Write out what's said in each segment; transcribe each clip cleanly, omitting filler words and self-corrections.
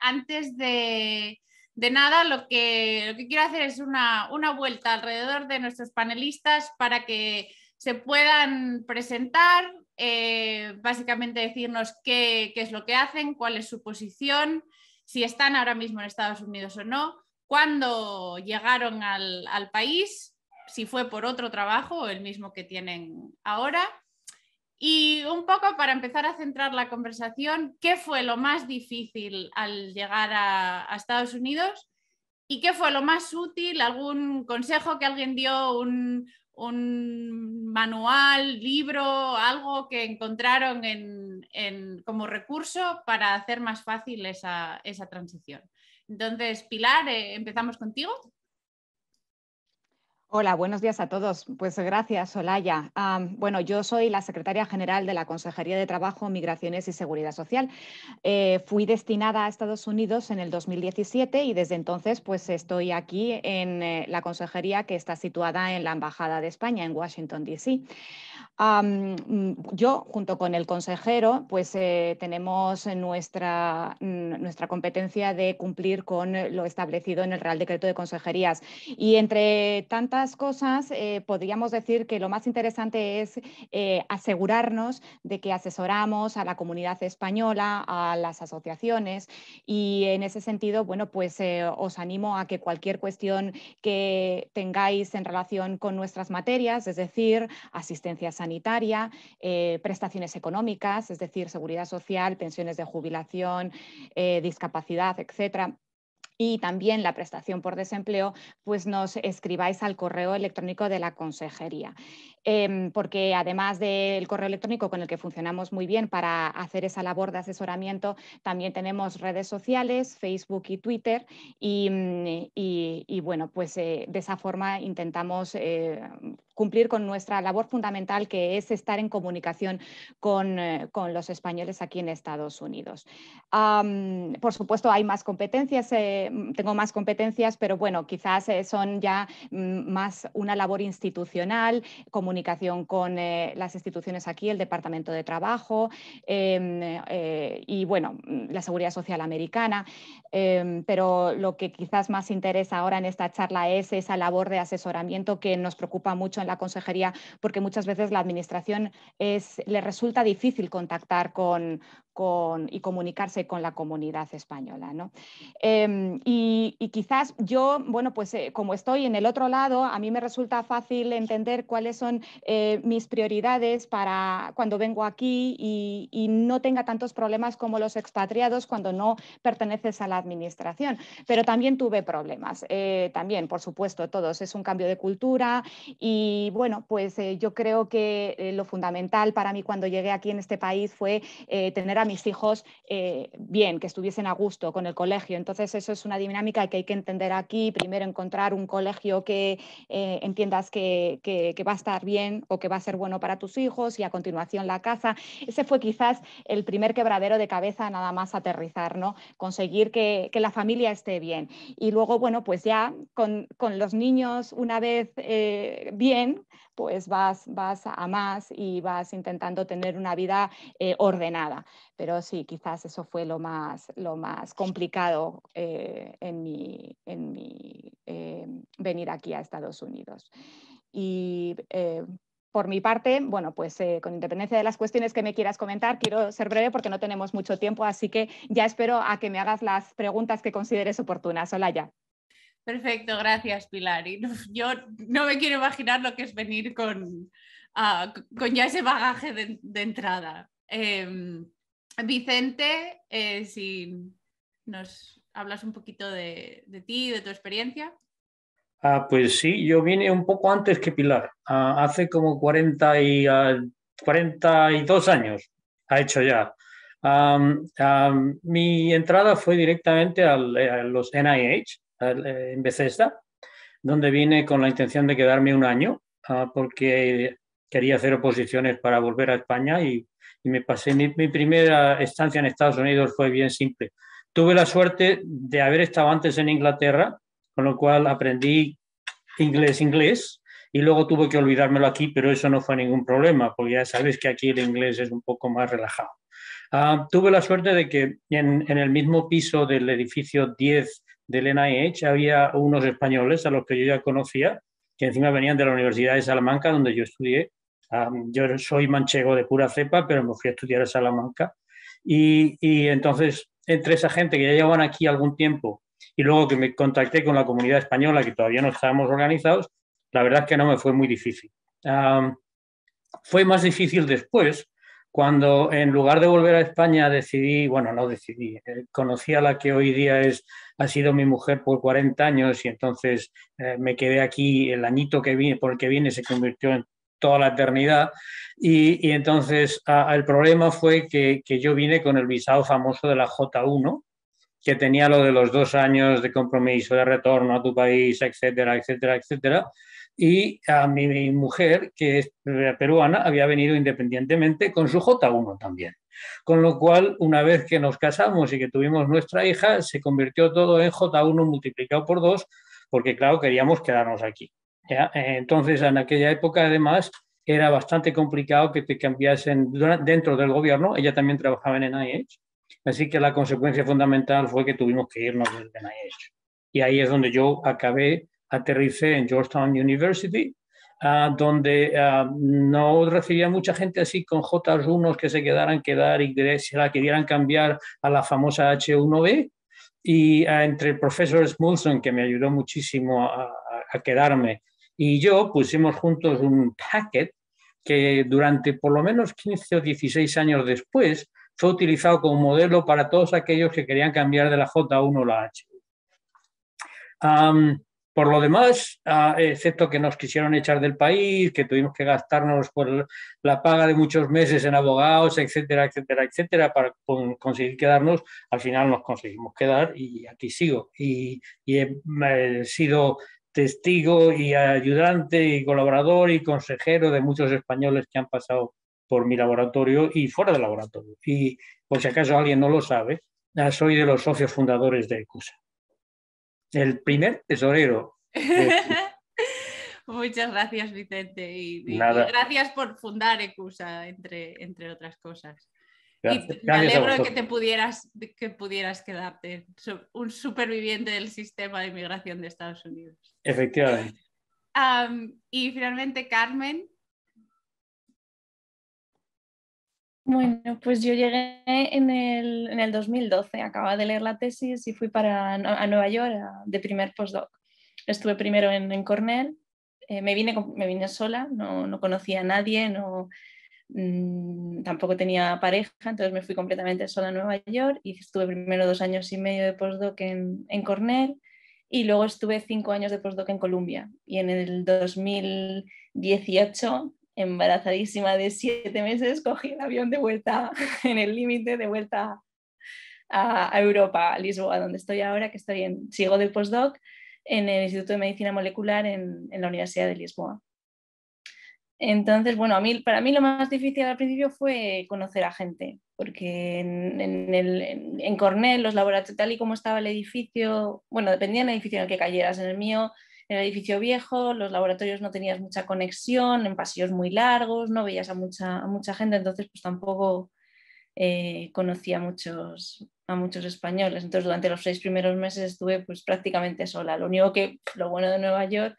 antes de nada, lo que quiero hacer es una vuelta alrededor de nuestros panelistas para que se puedan presentar, básicamente decirnos qué es lo que hacen, cuál es su posición, si están ahora mismo en Estados Unidos o no, cuándo llegaron al país, si fue por otro trabajo o el mismo que tienen ahora. Y un poco para empezar a centrar la conversación, ¿qué fue lo más difícil al llegar a Estados Unidos? ¿Y qué fue lo más útil? ¿Algún consejo que alguien dio? ¿Un manual, libro, algo que encontraron como recurso para hacer más fácil esa transición? Entonces, Pilar, empezamos contigo. Hola, buenos días a todos. Pues gracias, Olaya. Bueno, yo soy la secretaria general de la Consejería de Trabajo, Migraciones y Seguridad Social. Fui destinada a Estados Unidos en el 2017 y desde entonces pues estoy aquí en la consejería que está situada en la Embajada de España en Washington, D.C. Yo, junto con el consejero, pues tenemos nuestra competencia de cumplir con lo establecido en el Real Decreto de Consejerías. Y entre tantas cosas, podríamos decir que lo más interesante es asegurarnos de que asesoramos a la comunidad española, a las asociaciones, y en ese sentido, bueno, pues os animo a que cualquier cuestión que tengáis en relación con nuestras materias, es decir, asistencia sanitaria, prestaciones económicas, es decir, seguridad social, pensiones de jubilación, discapacidad, etcétera, y también la prestación por desempleo, pues nos escribáis al correo electrónico de la consejería. Porque además del correo electrónico con el que funcionamos muy bien para hacer esa labor de asesoramiento, también tenemos redes sociales, Facebook y Twitter, y bueno, pues de esa forma intentamos cumplir con nuestra labor fundamental, que es estar en comunicación con los españoles aquí en Estados Unidos. Por supuesto, hay más competencias, tengo más competencias, pero bueno, quizás son ya más una labor institucional, comunicación con las instituciones aquí, el Departamento de Trabajo y bueno, la Seguridad Social americana, pero lo que quizás más interesa ahora en esta charla es esa labor de asesoramiento que nos preocupa mucho en la consejería, porque muchas veces la administración le resulta difícil contactar y comunicarse con la comunidad española, ¿no? Y quizás yo, bueno, pues como estoy en el otro lado, a mí me resulta fácil entender cuáles son mis prioridades para cuando vengo aquí y no tenga tantos problemas como los expatriados cuando no perteneces a la administración. Pero también tuve problemas, también, por supuesto, todos. Es un cambio de cultura y, bueno, pues yo creo que lo fundamental para mí cuando llegué aquí en este país fue tener a mis hijos bien, que estuviesen a gusto con el colegio. Entonces eso es una dinámica que hay que entender aquí. Primero encontrar un colegio que entiendas que va a estar bien o que va a ser bueno para tus hijos, y a continuación la casa. Ese fue quizás el primer quebradero de cabeza nada más aterrizar, ¿no? Conseguir que la familia esté bien. Y luego, bueno, pues ya con los niños una vez bien, pues vas a más y vas intentando tener una vida ordenada. Pero sí, quizás eso fue lo más complicado en mi venir aquí a Estados Unidos. Y por mi parte, bueno, pues con independencia de las cuestiones que me quieras comentar, quiero ser breve porque no tenemos mucho tiempo, así que ya espero a que me hagas las preguntas que consideres oportunas. Olaya. Perfecto, gracias, Pilar. Y yo no me quiero imaginar lo que es venir con ya ese bagaje de entrada. Vicente, si nos hablas un poquito de ti, de tu experiencia. Pues sí, yo vine un poco antes que Pilar, hace como 42 años, ha hecho ya. Mi entrada fue directamente a los NIH, en Bethesda, donde vine con la intención de quedarme un año, porque quería hacer oposiciones para volver a España y me pasé. Mi primera estancia en Estados Unidos fue bien simple. Tuve la suerte de haber estado antes en Inglaterra, con lo cual aprendí inglés, y luego tuve que olvidármelo aquí, pero eso no fue ningún problema, porque ya sabes que aquí el inglés es un poco más relajado. Tuve la suerte de que en el mismo piso del edificio 10 del NIH había unos españoles a los que yo ya conocía, que encima venían de la Universidad de Salamanca, donde yo estudié. Yo soy manchego de pura cepa, pero me fui a estudiar a Salamanca. Y entonces, entre esa gente que ya llevaban aquí algún tiempo y luego que me contacté con la comunidad española, que todavía no estábamos organizados, la verdad es que no me fue muy difícil. Fue más difícil después, cuando en lugar de volver a España decidí, bueno, no decidí, conocí a la que hoy día ha sido mi mujer por 40 años y entonces me quedé aquí el añito que viene, por el que viene se convirtió en toda la eternidad y entonces el problema fue que yo vine con el visado famoso de la J1, que tenía lo de los 2 años de compromiso, de retorno a tu país, etcétera, etcétera, etcétera. Y a mi mujer, que es peruana, había venido independientemente con su J1 también. Con lo cual, una vez que nos casamos y que tuvimos nuestra hija, se convirtió todo en J1 multiplicado por 2, porque claro, queríamos quedarnos aquí. ¿Ya? Entonces, en aquella época, además, era bastante complicado que te cambiasen dentro del gobierno. Ella también trabajaba en NIH. Así que la consecuencia fundamental fue que tuvimos que irnos del NIH. Y ahí es donde yo aterricé en Georgetown University, donde no recibía mucha gente así con J1 que se quedaran y se la querían cambiar a la famosa H1B. Y entre el profesor Smulson, que me ayudó muchísimo a quedarme, y yo pusimos juntos un packet que durante por lo menos 15 o 16 años después fue utilizado como modelo para todos aquellos que querían cambiar de la J1 a la H. Por lo demás, excepto que nos quisieron echar del país, que tuvimos que gastarnos por la paga de muchos meses en abogados, etcétera, etcétera, etcétera, para conseguir quedarnos, al final nos conseguimos quedar y aquí sigo. Y he sido testigo y ayudante y colaborador y consejero de muchos españoles que han pasado por mi laboratorio y fuera del laboratorio. Y por si acaso alguien no lo sabe, soy de los socios fundadores de ECUSA. El primer tesorero. Muchas gracias, Vicente. Y gracias por fundar ECUSA, entre otras cosas. Gracias. Y me alegro que pudieras quedarte, un superviviente del sistema de inmigración de Estados Unidos. Efectivamente. Y finalmente, Carmen. Bueno, pues yo llegué en el 2012, acababa de leer la tesis y fui a Nueva York de primer postdoc. Estuve primero en Cornell, me vine sola, no conocía a nadie, tampoco tenía pareja, entonces me fui completamente sola a Nueva York y estuve primero 2 años y medio de postdoc en Cornell y luego estuve 5 años de postdoc en Columbia. Y en el 2018, embarazadísima de 7 meses, cogí el avión de vuelta en el límite, de vuelta a Europa, a Lisboa, donde estoy ahora, que sigo de postdoc en el Instituto de Medicina Molecular en la Universidad de Lisboa. Entonces, bueno, para mí lo más difícil al principio fue conocer a gente, porque en Cornell, los laboratorios, tal y como estaba el edificio, bueno, dependía del edificio en el que cayeras. En el mío, en el edificio viejo, los laboratorios no tenías mucha conexión, en pasillos muy largos, no veías a mucha gente, entonces pues tampoco conocí a muchos españoles. Entonces durante los 6 primeros meses estuve pues prácticamente sola. Lo bueno de Nueva York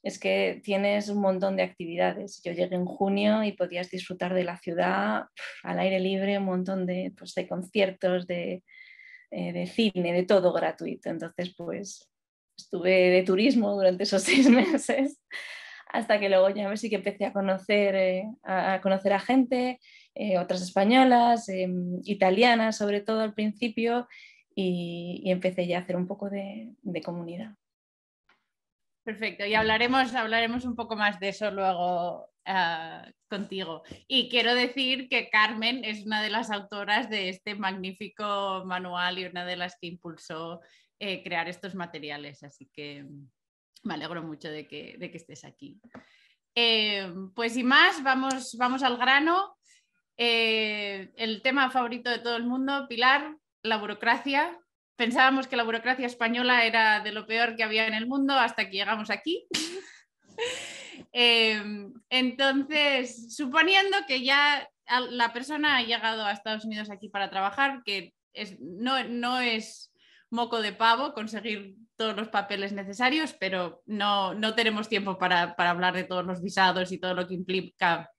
es que tienes un montón de actividades. Yo llegué en junio y podías disfrutar de la ciudad al aire libre, un montón de conciertos, de cine, de todo gratuito. Entonces, pues estuve de turismo durante esos 6 meses, hasta que luego ya sí que empecé a conocer a gente, otras españolas, italianas sobre todo al principio, y empecé ya a hacer un poco de comunidad. Perfecto, y hablaremos un poco más de eso luego contigo. Y quiero decir que Carmen es una de las autoras de este magnífico manual y una de las que impulsó crear estos materiales, así que me alegro mucho de que estés aquí. Pues sin más, vamos al grano. El tema favorito de todo el mundo, Pilar, la burocracia. Pensábamos que la burocracia española era de lo peor que había en el mundo hasta que llegamos aquí. Entonces, suponiendo que ya la persona ha llegado a Estados Unidos aquí para trabajar, que no es moco de pavo conseguir todos los papeles necesarios, pero no tenemos tiempo para hablar de todos los visados y todo lo que implica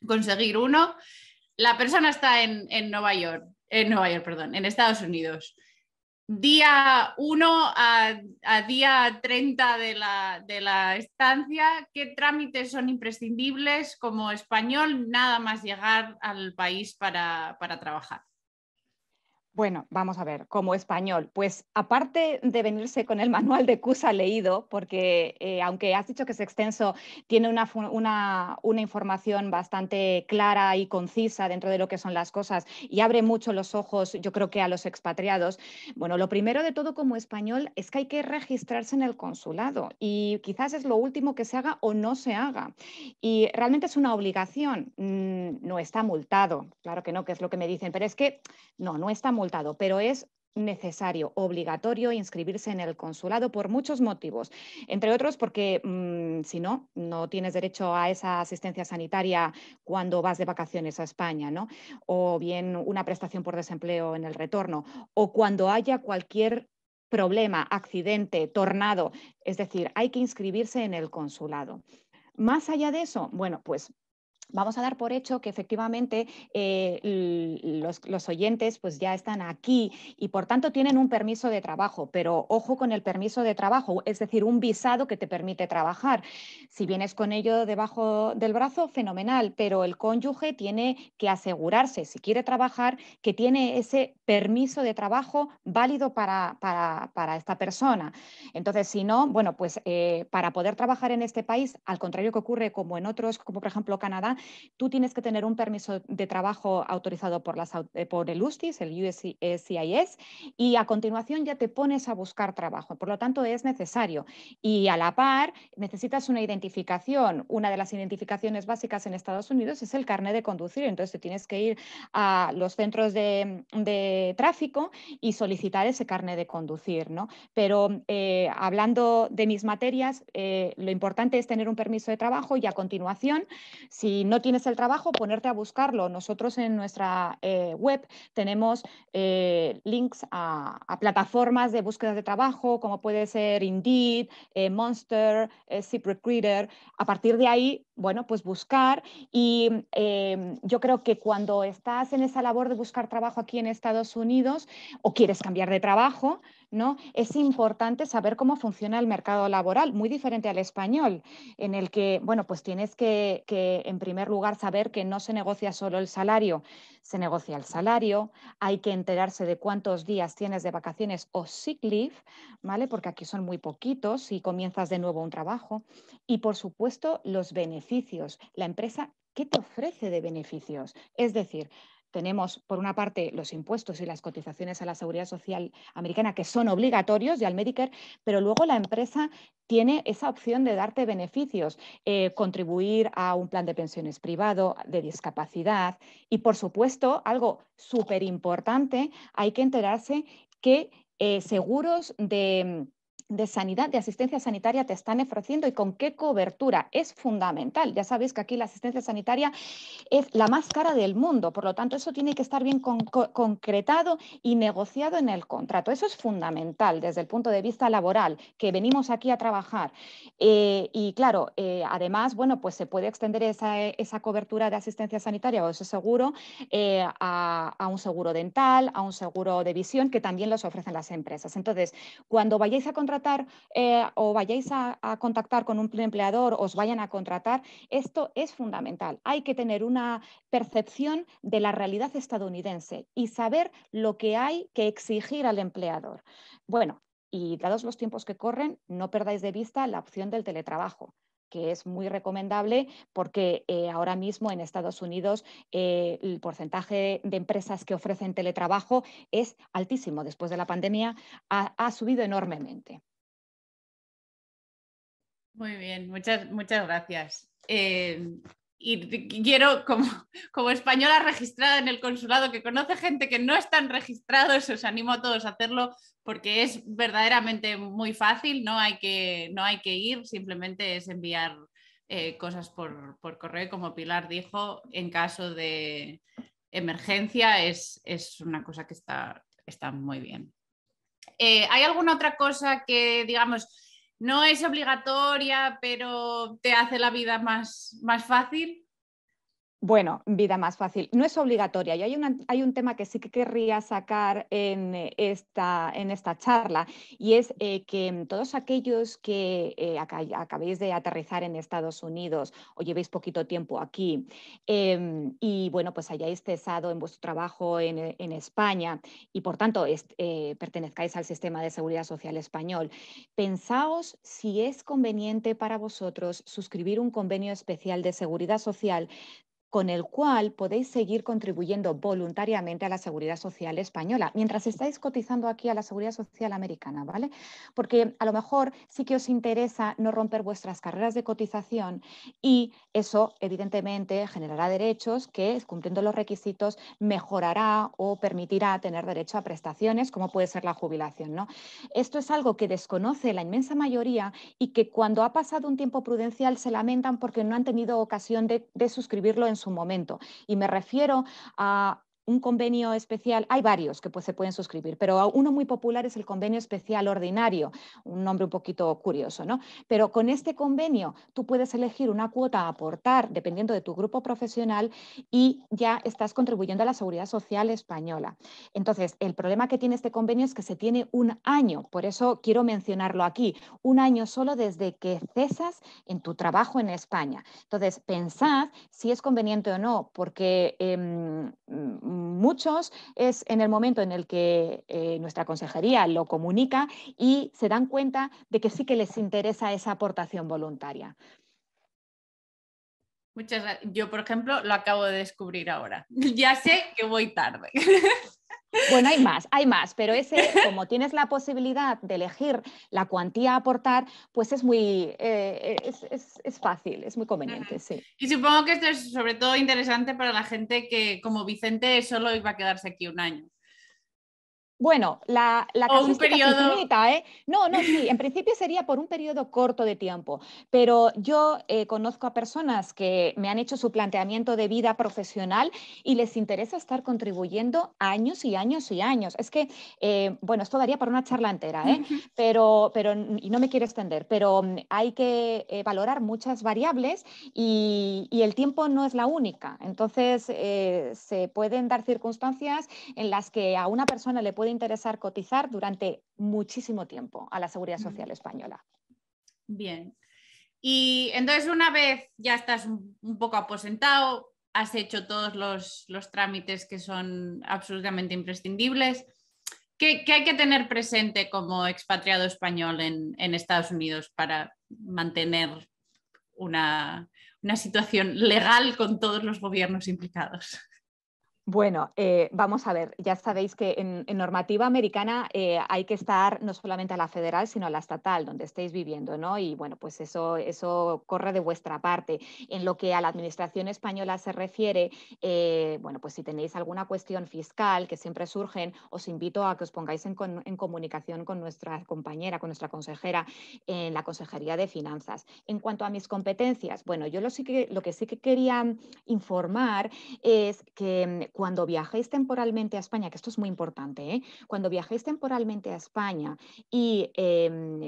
conseguir uno. La persona está en Estados Unidos. Día 1 a día 30 de la estancia, ¿qué trámites son imprescindibles como español nada más llegar al país para trabajar? Bueno, vamos a ver, como español, pues aparte de venirse con el manual de CUSA leído, porque aunque has dicho que es extenso, tiene una información bastante clara y concisa dentro de lo que son las cosas y abre mucho los ojos, yo creo que a los expatriados. Bueno, lo primero de todo como español es que hay que registrarse en el consulado y quizás es lo último que se haga o no se haga. Y realmente es una obligación, no está multado, claro que no, que es lo que me dicen, pero es que no está multado, pero es necesario, obligatorio inscribirse en el consulado por muchos motivos, entre otros porque si no, no tienes derecho a esa asistencia sanitaria cuando vas de vacaciones a España, ¿no? O bien una prestación por desempleo en el retorno, o cuando haya cualquier problema, accidente, tornado, es decir, hay que inscribirse en el consulado. Más allá de eso, bueno, pues vamos a dar por hecho que efectivamente los oyentes pues ya están aquí y por tanto tienen un permiso de trabajo, pero ojo con el permiso de trabajo, es decir, un visado que te permite trabajar. Si vienes con ello debajo del brazo, fenomenal, pero el cónyuge tiene que asegurarse, si quiere trabajar, que tiene ese permiso de trabajo válido para esta persona. Entonces, si no, bueno, pues para poder trabajar en este país, al contrario que ocurre como en otros, como por ejemplo Canadá, tú tienes que tener un permiso de trabajo autorizado por el USCIS, el USCIS, y a continuación ya te pones a buscar trabajo. Por lo tanto, es necesario. Y a la par, necesitas una identificación. Una de las identificaciones básicas en Estados Unidos es el carnet de conducir. Entonces, te tienes que ir a los centros de tráfico y solicitar ese carnet de conducir, ¿no? Pero hablando de mis materias, lo importante es tener un permiso de trabajo y a continuación, si no tienes el trabajo, ponerte a buscarlo. Nosotros en nuestra web tenemos links a plataformas de búsqueda de trabajo, como puede ser Indeed, Monster, ZipRecruiter. A partir de ahí, bueno, pues buscar y yo creo que cuando estás en esa labor de buscar trabajo aquí en Estados Unidos o quieres cambiar de trabajo, ¿no? Es importante saber cómo funciona el mercado laboral, muy diferente al español, en el que, bueno, pues tienes que en primer lugar saber que no se negocia solo el salario, se negocia el salario, hay que enterarse de cuántos días tienes de vacaciones o sick leave, ¿vale? Porque aquí son muy poquitos si comienzas de nuevo un trabajo. Y por supuesto, los beneficios. La empresa, ¿qué te ofrece de beneficios? Es decir, tenemos, por una parte, los impuestos y las cotizaciones a la Seguridad Social americana, que son obligatorios, y al Medicare, pero luego la empresa tiene esa opción de darte beneficios, contribuir a un plan de pensiones privado, de discapacidad y, por supuesto, algo súper importante, hay que enterarse que seguros de sanidad, de asistencia sanitaria te están ofreciendo y con qué cobertura. Es fundamental. Ya sabéis que aquí la asistencia sanitaria es la más cara del mundo, por lo tanto eso tiene que estar bien concretado y negociado en el contrato. Eso es fundamental desde el punto de vista laboral, que venimos aquí a trabajar. Y claro, además, bueno, pues se puede extender esa cobertura de asistencia sanitaria o ese seguro a un seguro dental, a un seguro de visión, que también los ofrecen las empresas. Entonces, cuando vayáis a contratar o vayáis a contactar con un empleador, os vayan a contratar, esto es fundamental. Hay que tener una percepción de la realidad estadounidense y saber lo que hay que exigir al empleador. Bueno, y dados los tiempos que corren, no perdáis de vista la opción del teletrabajo, que es muy recomendable porque ahora mismo en Estados Unidos el porcentaje de empresas que ofrecen teletrabajo es altísimo. Después de la pandemia ha subido enormemente. Muy bien, muchas gracias. Y quiero, como española registrada en el consulado, que conoce gente que no están registrados, os animo a todos a hacerlo porque es verdaderamente muy fácil, no hay que ir, simplemente es enviar cosas por correo, como Pilar dijo, en caso de emergencia es una cosa que está muy bien. ¿Hay alguna otra cosa que, digamos, no es obligatoria, pero te hace la vida más fácil? Bueno, vida más fácil. No es obligatoria y hay un tema que sí que querría sacar en esta charla y es que todos aquellos que acabéis de aterrizar en Estados Unidos o llevéis poquito tiempo aquí y bueno, pues hayáis cesado en vuestro trabajo en España y por tanto pertenezcáis al sistema de seguridad social español, pensaos si es conveniente para vosotros suscribir un convenio especial de seguridad social con el cual podéis seguir contribuyendo voluntariamente a la Seguridad Social española, mientras estáis cotizando aquí a la Seguridad Social americana, ¿vale? Porque a lo mejor sí que os interesa no romper vuestras carreras de cotización y eso, evidentemente, generará derechos que, cumpliendo los requisitos, mejorará o permitirá tener derecho a prestaciones, como puede ser la jubilación, ¿no? Esto es algo que desconoce la inmensa mayoría y que cuando ha pasado un tiempo prudencial se lamentan porque no han tenido ocasión de suscribirlo en su momento. Y me refiero a un convenio especial, hay varios que se pueden suscribir, pero uno muy popular es el convenio especial ordinario, un nombre un poquito curioso, ¿no? Pero con este convenio tú puedes elegir una cuota a aportar dependiendo de tu grupo profesional y ya estás contribuyendo a la Seguridad Social española. Entonces, el problema que tiene este convenio es que se tiene un año, por eso quiero mencionarlo aquí, un año solo desde que cesas en tu trabajo en España. Entonces, pensad si es conveniente o no, porque muchos es en el momento en el que nuestra consejería lo comunica y se dan cuenta de que sí que les interesa esa aportación voluntaria. Muchas gracias. Yo, por ejemplo, lo acabo de descubrir ahora. Ya sé que voy tarde. Bueno, hay más, pero ese, como tienes la posibilidad de elegir la cuantía a aportar, pues es muy es fácil, es muy conveniente, sí. Y supongo que esto es sobre todo interesante para la gente que, como Vicente, solo iba a quedarse aquí un año. Bueno, la casuística es infinita, ¿eh? No, sí, en principio sería por un periodo corto de tiempo, pero yo conozco a personas que me han hecho su planteamiento de vida profesional y les interesa estar contribuyendo años y años y años. Es que, bueno, esto daría para una charla entera, ¿eh? Pero, y no me quiero extender, pero hay que valorar muchas variables y el tiempo no es la única. Entonces, se pueden dar circunstancias en las que a una persona le puede interesar cotizar durante muchísimo tiempo a la Seguridad Social española. Bien. Y entonces una vez ya estás un poco aposentado, has hecho todos los trámites que son absolutamente imprescindibles, ¿qué hay que tener presente como expatriado español en Estados Unidos para mantener una situación legal con todos los gobiernos implicados? Bueno, vamos a ver, ya sabéis que en normativa americana hay que estar no solamente a la federal, sino a la estatal, donde estéis viviendo, ¿no? Y bueno, pues eso corre de vuestra parte. En lo que a la administración española se refiere, bueno, pues si tenéis alguna cuestión fiscal que siempre surgen, os invito a que os pongáis en comunicación con nuestra compañera, con nuestra consejera en la Consejería de Finanzas. En cuanto a mis competencias, bueno, yo lo que sí que quería informar es que cuando viajéis temporalmente a España, que esto es muy importante, ¿eh? Cuando viajéis temporalmente a España y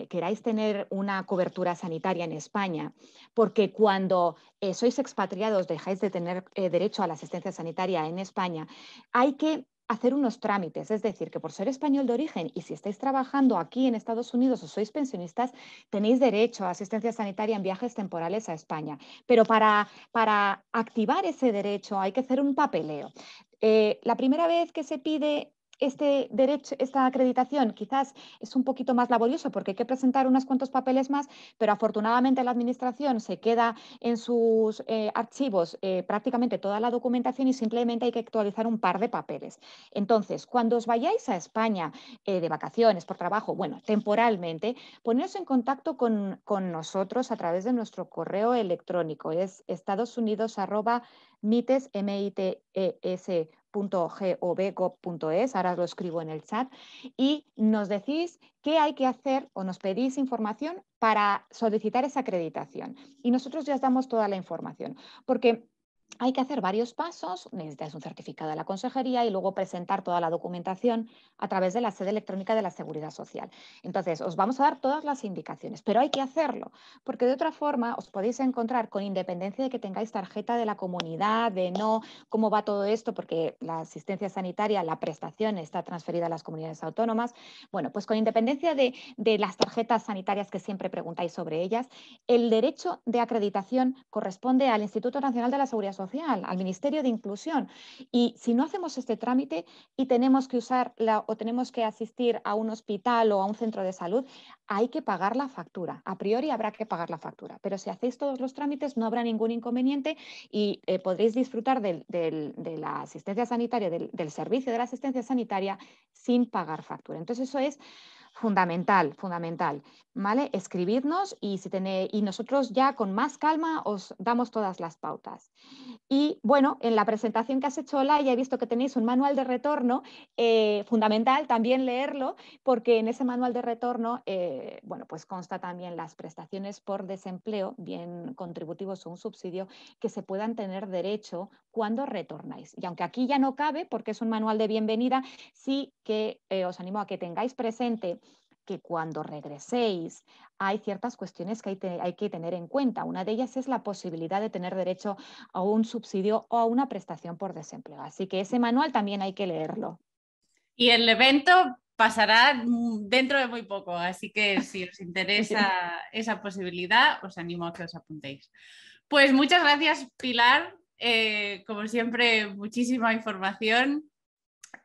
queráis tener una cobertura sanitaria en España, porque cuando sois expatriados dejáis de tener derecho a la asistencia sanitaria en España, hay que hacer unos trámites, es decir, que por ser español de origen y si estáis trabajando aquí en Estados Unidos o sois pensionistas, tenéis derecho a asistencia sanitaria en viajes temporales a España. Pero para activar ese derecho hay que hacer un papeleo. La primera vez que se pide este derecho, esta acreditación, quizás es un poquito más laborioso porque hay que presentar unos cuantos papeles más, pero afortunadamente la administración se queda en sus archivos prácticamente toda la documentación y simplemente hay que actualizar un par de papeles. Entonces, cuando os vayáis a España de vacaciones, por trabajo, bueno, temporalmente, poneros en contacto con nosotros a través de nuestro correo electrónico, es estadosunidos@mites.gov health.gov.es, ahora lo escribo en el chat, y nos decís qué hay que hacer o nos pedís información para solicitar esa acreditación. Y nosotros ya os damos toda la información, porque hay que hacer varios pasos, necesitáis un certificado de la consejería y luego presentar toda la documentación a través de la sede electrónica de la Seguridad Social. Entonces, os vamos a dar todas las indicaciones, pero hay que hacerlo, porque de otra forma os podéis encontrar, con independencia de que tengáis tarjeta de la comunidad, de no cómo va todo esto, porque la asistencia sanitaria, la prestación está transferida a las comunidades autónomas. Bueno, pues con independencia de las tarjetas sanitarias que siempre preguntáis sobre ellas, el derecho de acreditación corresponde al Instituto Nacional de la Seguridad Social, al Ministerio de Inclusión. Y si no hacemos este trámite y tenemos que usar o tenemos que asistir a un hospital o a un centro de salud, hay que pagar la factura. A priori habrá que pagar la factura, pero si hacéis todos los trámites no habrá ningún inconveniente y podréis disfrutar de la asistencia sanitaria, del servicio de la asistencia sanitaria sin pagar factura. Entonces eso es fundamental, fundamental, ¿vale? Escribidnos y nosotros ya con más calma os damos todas las pautas. Y bueno, en la presentación que has hecho, Olaya, he visto que tenéis un manual de retorno, fundamental también leerlo, porque en ese manual de retorno, bueno, pues consta también las prestaciones por desempleo, bien contributivos o un subsidio, que se puedan tener derecho cuando retornáis. Y aunque aquí ya no cabe, porque es un manual de bienvenida, sí que os animo a que tengáis presente que cuando regreséis hay ciertas cuestiones que hay que tener en cuenta. Una de ellas es la posibilidad de tener derecho a un subsidio o a una prestación por desempleo. Así que ese manual también hay que leerlo. Y el evento pasará dentro de muy poco, así que si os interesa esa posibilidad, os animo a que os apuntéis. Pues muchas gracias, Pilar. Como siempre, muchísima información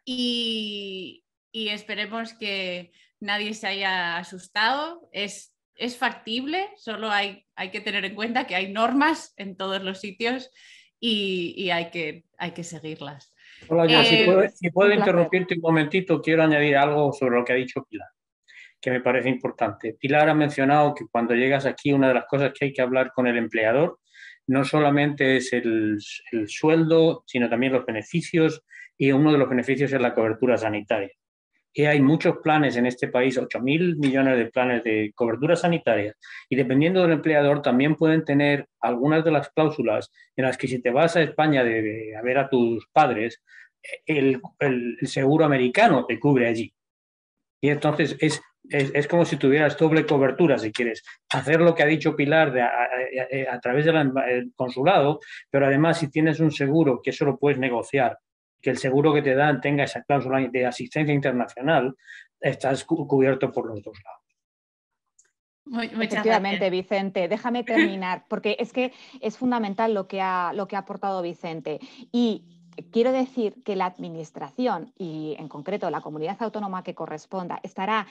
y esperemos que nadie se haya asustado. Es factible, solo hay que tener en cuenta que hay normas en todos los sitios y hay que seguirlas. Hola, si puedo interrumpirte un momentito, quiero añadir algo sobre lo que ha dicho Pilar, que me parece importante. Pilar ha mencionado que cuando llegas aquí, una de las cosas que hay que hablar con el empleador no solamente es el sueldo, sino también los beneficios, y uno de los beneficios es la cobertura sanitaria. Y hay muchos planes en este país, 8.000 millones de planes de cobertura sanitaria, y dependiendo del empleador también pueden tener algunas de las cláusulas en las que si te vas a España a ver a tus padres, el seguro americano te cubre allí. Y entonces es como si tuvieras doble cobertura, si quieres hacer lo que ha dicho Pilar a través del consulado, pero además si tienes un seguro, que eso lo puedes negociar, que el seguro que te dan tenga esa cláusula de asistencia internacional, estás cubierto por los dos lados. Efectivamente, Vicente, déjame terminar, porque es que es fundamental lo que ha aportado Vicente. Y quiero decir que la Administración y en concreto la comunidad autónoma que corresponda estará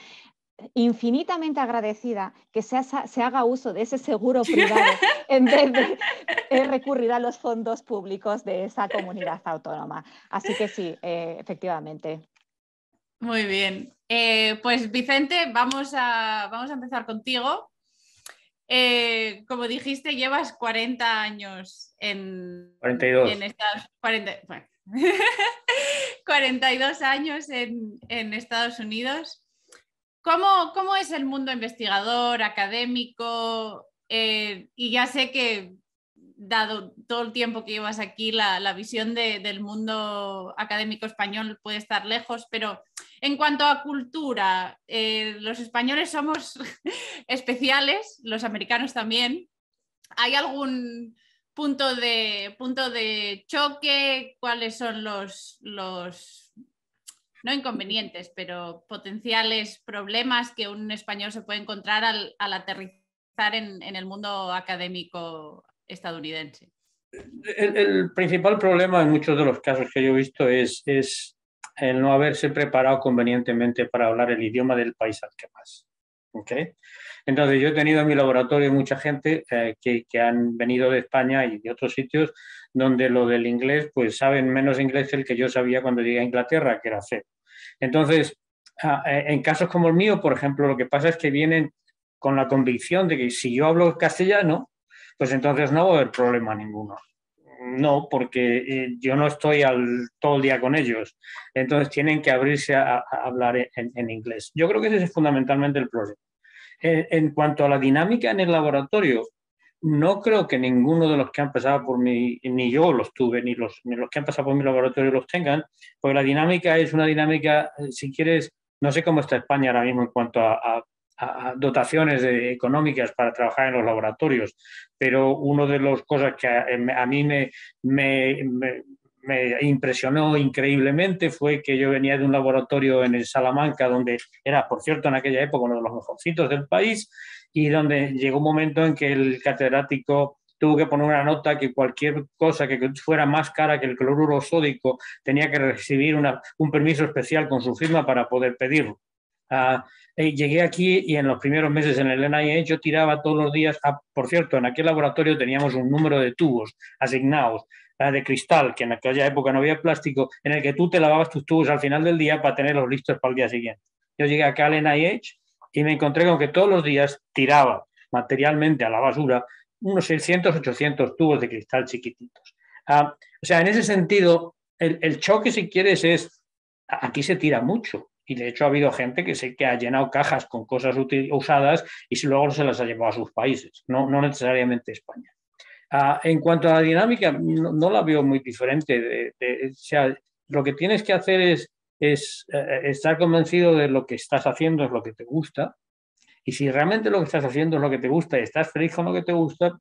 infinitamente agradecida que se haga uso de ese seguro privado en vez de recurrir a los fondos públicos de esa comunidad autónoma. Así que sí, efectivamente. Muy bien. Pues Vicente, vamos a empezar contigo. Como dijiste, llevas 40 años en 42. En Estados, 42 años en Estados Unidos. ¿Cómo es el mundo investigador, académico? Y ya sé que, dado todo el tiempo que llevas aquí, la visión del mundo académico español puede estar lejos, pero en cuanto a cultura, los españoles somos especiales, los americanos también. ¿Hay algún punto de choque? ¿Cuáles son los no inconvenientes, pero potenciales problemas que un español se puede encontrar al aterrizar en el mundo académico estadounidense? El principal problema en muchos de los casos que yo he visto es el no haberse preparado convenientemente para hablar el idioma del país al que vas. ¿Okay? Entonces, yo he tenido en mi laboratorio mucha gente que han venido de España y de otros sitios donde lo del inglés, pues saben menos inglés que el que yo sabía cuando llegué a Inglaterra, que era cero. Entonces, en casos como el mío, por ejemplo, lo que pasa es que vienen con la convicción de que si yo hablo castellano, pues entonces no va a haber problema ninguno. no, porque yo no estoy todo el día con ellos. Entonces tienen que abrirse a hablar en inglés. Yo creo que ese es fundamentalmente el problema. En cuanto a la dinámica en el laboratorio, no creo que ninguno de los que han pasado por mí, ni yo los tuve, ni los que han pasado por mi laboratorio los tengan, porque la dinámica es una dinámica, si quieres, no sé cómo está España ahora mismo en cuanto a dotaciones económicas para trabajar en los laboratorios, pero una de las cosas que a mí me impresionó increíblemente fue que yo venía de un laboratorio en el Salamanca, donde era, por cierto, en aquella época uno de los mejorcitos del país, y donde llegó un momento en que el catedrático tuvo que poner una nota que cualquier cosa que fuera más cara que el cloruro sódico tenía que recibir un permiso especial con su firma para poder pedirlo. Llegué aquí y en los primeros meses en el NIH yo tiraba todos los días, por cierto, en aquel laboratorio teníamos un número de tubos asignados de cristal, que en aquella época no había plástico, en el que tú te lavabas tus tubos al final del día para tenerlos listos para el día siguiente. Yo llegué acá al NIH y me encontré con que todos los días tiraba materialmente a la basura unos 600, 800 tubos de cristal chiquititos. O sea, en ese sentido, el choque, si quieres, es, aquí se tira mucho. Y de hecho ha habido gente que sé que ha llenado cajas con cosas usadas y luego se las ha llevado a sus países, no necesariamente España. En cuanto a la dinámica, no la veo muy diferente. O sea, lo que tienes que hacer es estar convencido de lo que estás haciendo es lo que te gusta. Y si realmente lo que estás haciendo es lo que te gusta y estás feliz con lo que te gusta,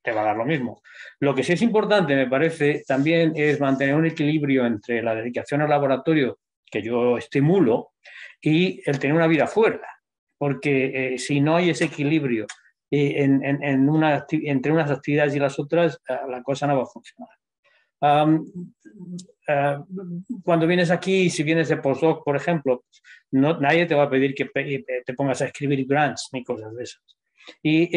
te va a dar lo mismo. Lo que sí es importante, me parece, también es mantener un equilibrio entre la dedicación al laboratorio, que yo estimulo, y el tener una vida fuera. Porque si no hay ese equilibrio entre unas actividades y las otras, la cosa no va a funcionar. Cuando vienes aquí, si vienes de postdoc, por ejemplo, nadie te va a pedir que te pongas a escribir grants ni cosas de esas. Y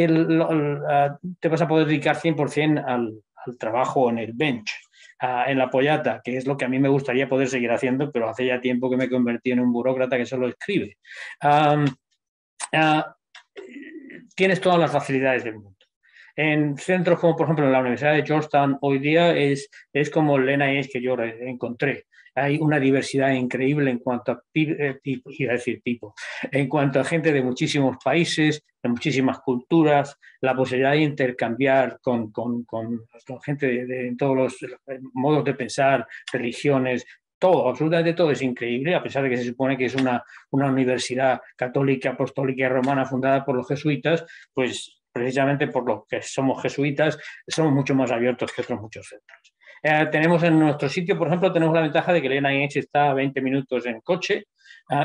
te vas a poder dedicar 100% al trabajo en el bench, en la pollata, que es lo que a mí me gustaría poder seguir haciendo, pero hace ya tiempo que me convertí en un burócrata que solo escribe. Tienes todas las facilidades del mundo. En centros como, por ejemplo, en la Universidad de Georgetown, hoy día es como el NIH que yo encontré. Hay una diversidad increíble en cuanto a en cuanto a gente de muchísimos países, de muchísimas culturas, la posibilidad de intercambiar con gente de todos los modos de pensar, religiones, todo, absolutamente todo es increíble, a pesar de que se supone que es una universidad católica, apostólica y romana fundada por los jesuitas, pues precisamente por lo que somos jesuitas, somos mucho más abiertos que otros muchos centros. Tenemos en nuestro sitio, por ejemplo, tenemos la ventaja de que el NIH está a 20 minutos en coche,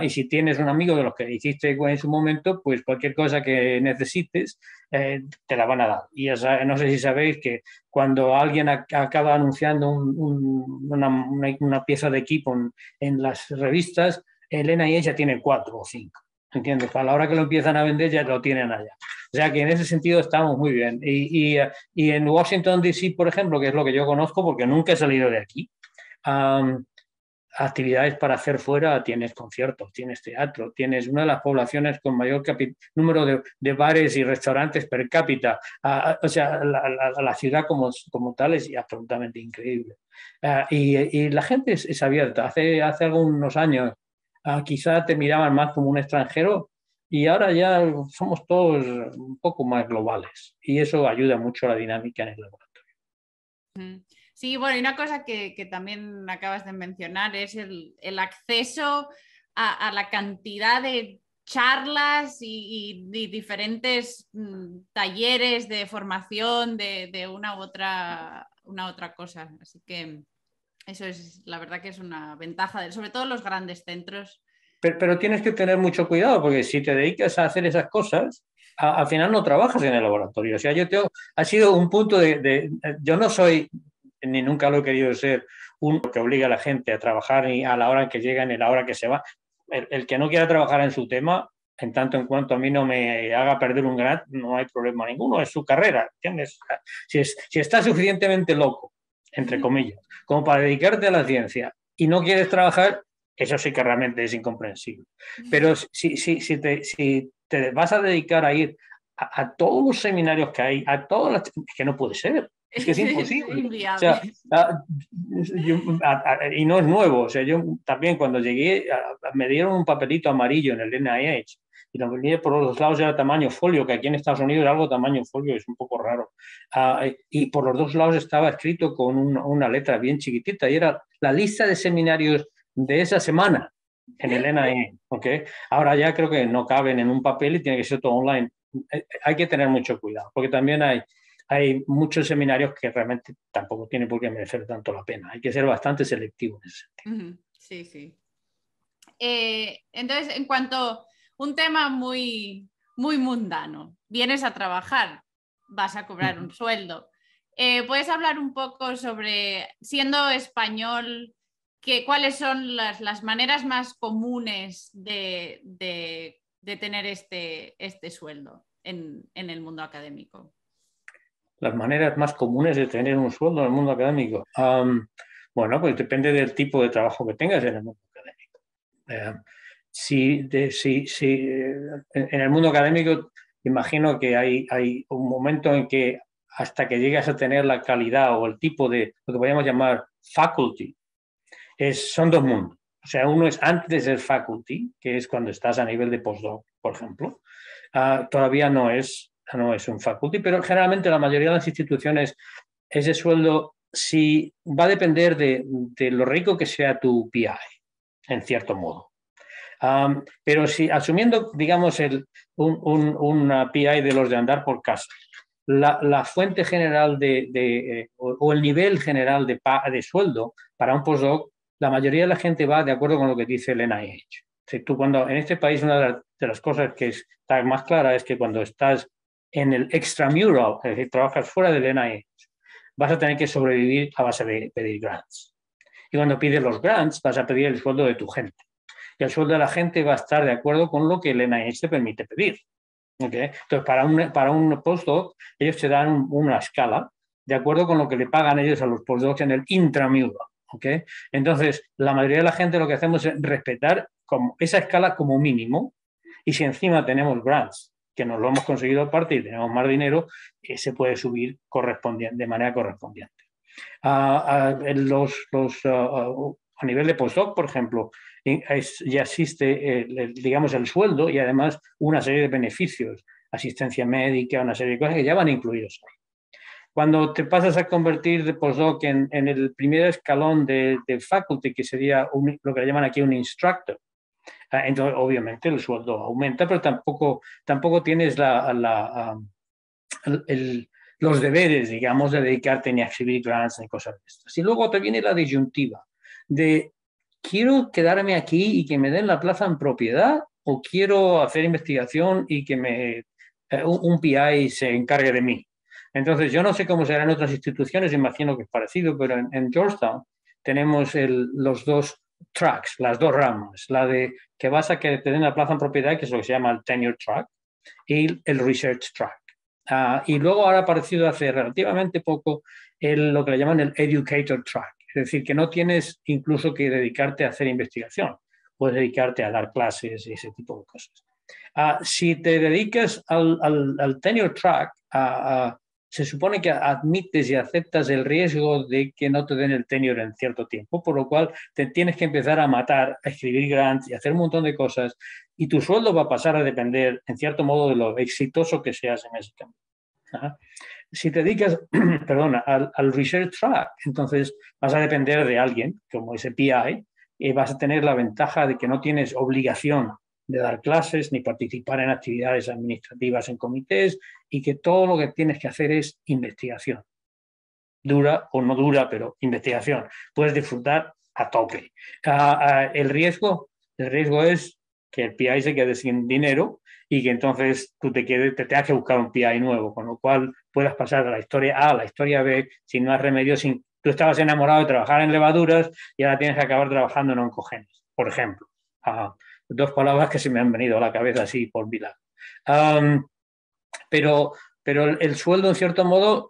y si tienes un amigo de los que hiciste en su momento, pues cualquier cosa que necesites te la van a dar. Y no sé si sabéis que cuando alguien acaba anunciando una pieza de equipo en las revistas, el NIH ya tiene 4 o 5. ¿Entiendes? A la hora que lo empiezan a vender ya lo tienen allá. O sea que en ese sentido estamos muy bien. Y en Washington, D.C., por ejemplo, que es lo que yo conozco porque nunca he salido de aquí, actividades para hacer fuera, tienes conciertos, tienes teatro, tienes una de las poblaciones con mayor número de bares y restaurantes per cápita. O sea, la ciudad como tal es absolutamente increíble. Y la gente es abierta. Hace algunos años quizá te miraban más como un extranjero y ahora ya somos todos un poco más globales y eso ayuda mucho a la dinámica en el laboratorio. Sí, bueno, y una cosa que también acabas de mencionar es el acceso a la cantidad de charlas y diferentes talleres de formación de una u otra cosa. Así que eso es, la verdad que es una ventaja, sobre todo en los grandes centros. Pero tienes que tener mucho cuidado porque si te dedicas a hacer esas cosas, al final no trabajas en el laboratorio. O sea, ha sido un punto yo no soy, ni nunca lo he querido ser, uno que obliga a la gente a trabajar ni a la hora en que llega ni a la hora que se va. El que no quiera trabajar en su tema, en tanto en cuanto a mí no me haga perder un grant, no hay problema ninguno, es su carrera, ¿entiendes? Si estás suficientemente loco, entre comillas, como para dedicarte a la ciencia y no quieres trabajar, eso sí que realmente es incomprensible. Pero si te vas a dedicar a ir a todos los seminarios que hay, es que no puede ser. Es que es imposible. Es inviable. O sea, y no es nuevo. O sea, yo también cuando llegué me dieron un papelito amarillo en el NIH y lo venía por los dos lados era tamaño folio, que aquí en Estados Unidos algo tamaño folio es un poco raro. Y por los dos lados estaba escrito con una letra bien chiquitita y era la lista de seminarios de esa semana en el NIH. ¿Okay? Ahora ya creo que no caben en un papel y tiene que ser todo online. Hay que tener mucho cuidado, porque también hay muchos seminarios que realmente tampoco tienen por qué merecer tanto la pena. Hay que ser bastante selectivo en ese sentido. Sí, sí. Entonces, en cuanto un tema muy, muy mundano, vienes a trabajar, vas a cobrar un sueldo. ¿Puedes hablar un poco sobre, siendo español, cuáles son las maneras más comunes de tener este sueldo en el mundo académico? Las maneras más comunes de tener un sueldo en el mundo académico. Bueno, pues depende del tipo de trabajo que tengas en el mundo académico. En el mundo académico, imagino que hay un momento en que hasta que llegas a tener la calidad o el tipo de lo que podríamos llamar faculty, son dos mundos. O sea, uno es antes de ser faculty, que es cuando estás a nivel de postdoc, por ejemplo. Todavía no es un faculty, pero generalmente la mayoría de las instituciones, ese sueldo sí va a depender de lo rico que sea tu PI, en cierto modo. Pero si asumiendo, digamos, un PI de los de andar por casa, la fuente general o el nivel general de sueldo para un postdoc, la mayoría de la gente va de acuerdo con lo que dice el NIH. Si tú en este país una de las cosas que está más clara es que cuando estás en el extramural, es decir, trabajas fuera del NIH, vas a tener que sobrevivir a base de pedir grants. Y cuando pides los grants, vas a pedir el sueldo de tu gente. Y el sueldo de la gente va a estar de acuerdo con lo que el NIH te permite pedir. ¿Okay? Entonces, para un postdoc, ellos te dan una escala de acuerdo con lo que le pagan ellos a los postdocs en el intramural. ¿Okay? Entonces, la mayoría de la gente lo que hacemos es respetar esa escala como mínimo, y si encima tenemos grants, que nos lo hemos conseguido aparte y tenemos más dinero, se puede subir de manera correspondiente. A nivel de postdoc, por ejemplo, ya existe, digamos, el sueldo y además una serie de beneficios, asistencia médica, una serie de cosas que ya van incluidos ahí. Cuando te pasas a convertir de postdoc en el primer escalón de faculty, que sería lo que le llaman aquí un instructor, entonces obviamente el sueldo aumenta, pero tampoco tienes los deberes, digamos, de dedicarte ni a escribir grants ni cosas de estas. Y luego te viene la disyuntiva de ¿quiero quedarme aquí y que me den la plaza en propiedad o quiero hacer investigación y que un PI se encargue de mí? Entonces, yo no sé cómo será en otras instituciones, imagino que es parecido, pero en Georgetown tenemos los dos tracks, las dos ramas, la de que vas a que te den la plaza en propiedad, que es lo que se llama el tenure track, y el research track. Y luego ahora ha aparecido hace relativamente poco lo que le llaman el educator track, es decir, que no tienes incluso que dedicarte a hacer investigación, puedes dedicarte a dar clases y ese tipo de cosas. Si te dedicas al tenure track, se supone que admites y aceptas el riesgo de que no te den el tenure en cierto tiempo, por lo cual te tienes que empezar a matar, a escribir grants y a hacer un montón de cosas, y tu sueldo va a pasar a depender, en cierto modo, de lo exitoso que seas en ese campo. Si te dedicas, al research track, entonces vas a depender de alguien, como ese PI, y vas a tener la ventaja de que no tienes obligación de dar clases ni participar en actividades administrativas en comités, y que todo lo que tienes que hacer es investigación. Dura o no dura, pero investigación. Puedes disfrutar a tope. El riesgo es que el PI se quede sin dinero y que entonces tú te tengas que buscar un PI nuevo, con lo cual puedas pasar de la historia A a la historia B sin más remedio. Tú estabas enamorado de trabajar en levaduras y ahora tienes que acabar trabajando en oncogenes, por ejemplo. Dos palabras que se me han venido a la cabeza así por milagro. Pero el sueldo, en cierto modo,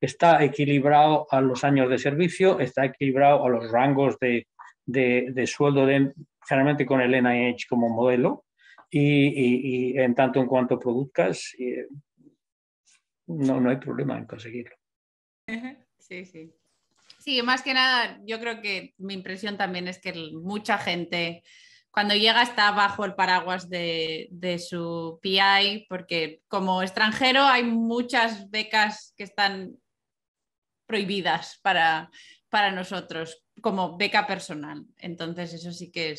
está equilibrado a los años de servicio, está equilibrado a los rangos de sueldo, generalmente con el NIH como modelo, y en tanto en cuanto produzcas, no hay problema en conseguirlo. Sí, sí. Sí, más que nada, yo creo que mi impresión también es que mucha gente cuando llega está bajo el paraguas de su PI, porque como extranjero hay muchas becas que están prohibidas para nosotros como beca personal. Entonces eso sí que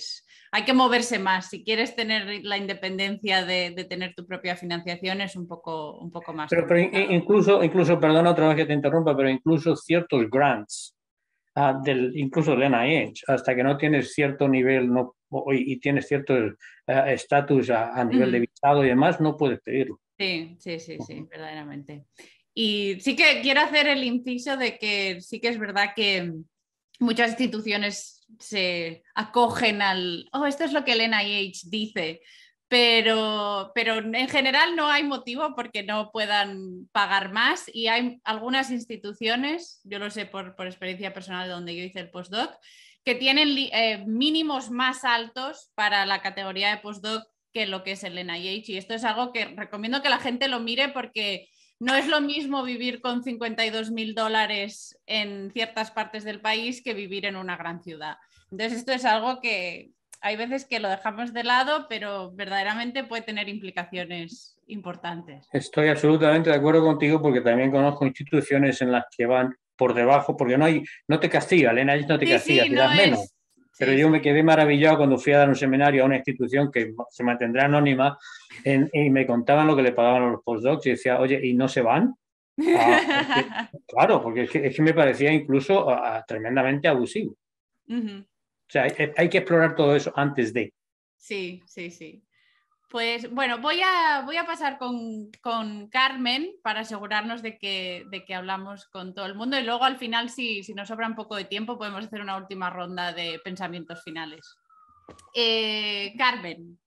hay que moverse más. Si quieres tener la independencia de tener tu propia financiación es un poco más pero incluso, perdona otra vez que te interrumpa, pero incluso ciertos grants, incluso del NIH, hasta que no tienes cierto nivel y tienes cierto estatus a nivel de visado y demás, no puedes pedirlo. Sí, verdaderamente. Y sí que quiero hacer el inciso de que sí que es verdad que muchas instituciones se acogen esto es lo que el NIH dice, pero en general no hay motivo porque no puedan pagar más y hay algunas instituciones, yo lo sé por experiencia personal de donde yo hice el postdoc, que tienen mínimos más altos para la categoría de postdoc que lo que es el NIH y esto es algo que recomiendo que la gente lo mire porque no es lo mismo vivir con $52.000 en ciertas partes del país que vivir en una gran ciudad. Entonces esto es algo que hay veces que lo dejamos de lado, pero verdaderamente puede tener implicaciones importantes. Estoy absolutamente de acuerdo contigo porque también conozco instituciones en las que van por debajo, porque no te castiga, el NIH no te castiga, te das menos. Pero yo me quedé maravillado cuando fui a dar un seminario a una institución que se mantendrá anónima y me contaban lo que le pagaban a los postdocs y decía, oye, ¿y no se van? Claro, porque es que me parecía incluso tremendamente abusivo. O sea, hay que explorar todo eso antes de. Sí. Pues bueno, voy a pasar con Carmen para asegurarnos de que hablamos con todo el mundo y luego al final, si nos sobra un poco de tiempo, podemos hacer una última ronda de pensamientos finales. Carmen.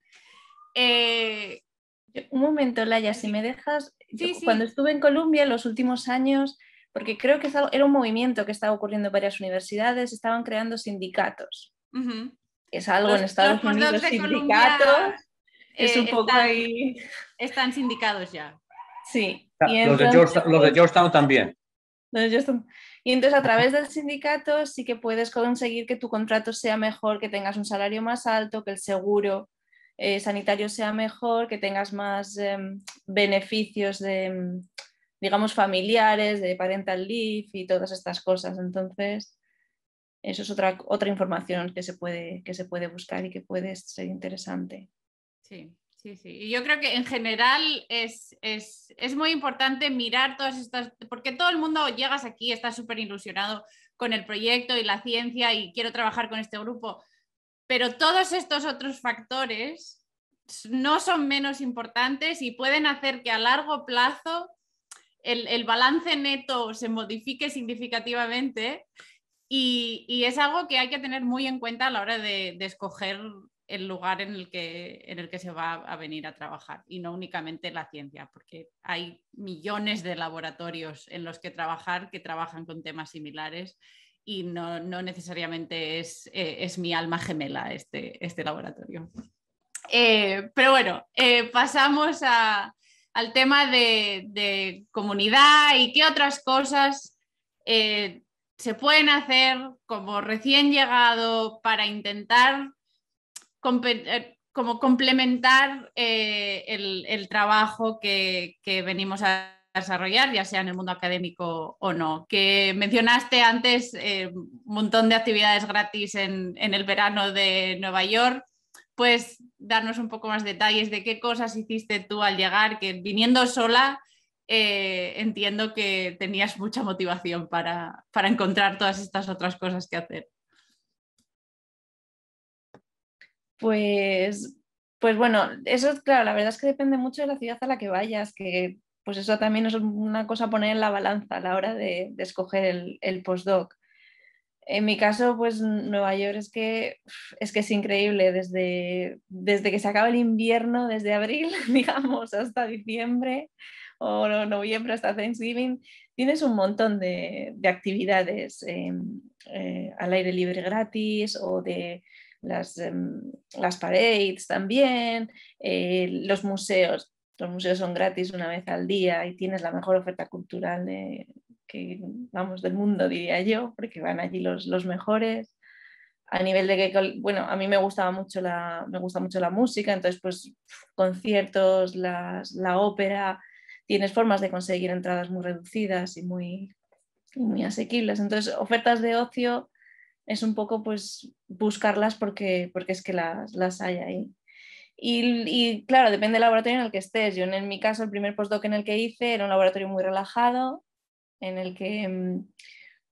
Un momento, Laia, si me dejas, sí. Cuando estuve en Columbia en los últimos años, porque creo que era un movimiento que estaba ocurriendo en varias universidades, estaban creando sindicatos. Es algo en Estados Unidos, sindicatos, es un poco ahí. Están sindicados ya. Sí. Y los de Georgetown también. Y entonces a través del sindicato sí que puedes conseguir que tu contrato sea mejor, que tengas un salario más alto, que el seguro sanitario sea mejor, que tengas más beneficios de, digamos, familiares, de parental leave y todas estas cosas. Entonces, eso es otra información que se puede buscar y que puede ser interesante. Sí. Y yo creo que en general es muy importante mirar todas estas, porque todo el mundo llegas aquí, está súper ilusionado con el proyecto y la ciencia y quiero trabajar con este grupo, pero todos estos otros factores no son menos importantes y pueden hacer que a largo plazo el balance neto se modifique significativamente y es algo que hay que tener muy en cuenta a la hora de escoger el lugar en el que se va a venir a trabajar y no únicamente la ciencia, porque hay millones de laboratorios en los que trabajar que trabajan con temas similares y no necesariamente es mi alma gemela este laboratorio. Pero bueno, pasamos al tema de comunidad y qué otras cosas se pueden hacer como recién llegado para intentar como complementar el trabajo que venimos a desarrollar, ya sea en el mundo académico o no. Que mencionaste antes un montón de actividades gratis en el verano de Nueva York. Puedes darnos un poco más detalles de qué cosas hiciste tú al llegar, que viniendo sola entiendo que tenías mucha motivación para encontrar todas estas otras cosas que hacer. Pues bueno, eso es claro, la verdad es que depende mucho de la ciudad a la que vayas, que pues eso también es una cosa a poner en la balanza a la hora de escoger el postdoc. En mi caso, pues Nueva York es que es increíble, desde que se acaba el invierno, desde abril, digamos, hasta diciembre o noviembre hasta Thanksgiving, tienes un montón de actividades al aire libre gratis o de las parades también, los museos. los museos son gratis una vez al día y tienes la mejor oferta cultural del mundo, diría yo, porque van allí los mejores. A nivel de que, bueno, a mí me gusta mucho la música, entonces pues conciertos, la ópera, tienes formas de conseguir entradas muy reducidas y muy asequibles. Entonces, ofertas de ocio es un poco pues buscarlas porque es que las hay ahí. Y claro, depende del laboratorio en el que estés. Yo en mi caso, el primer postdoc en el que hice era un laboratorio muy relajado, en el que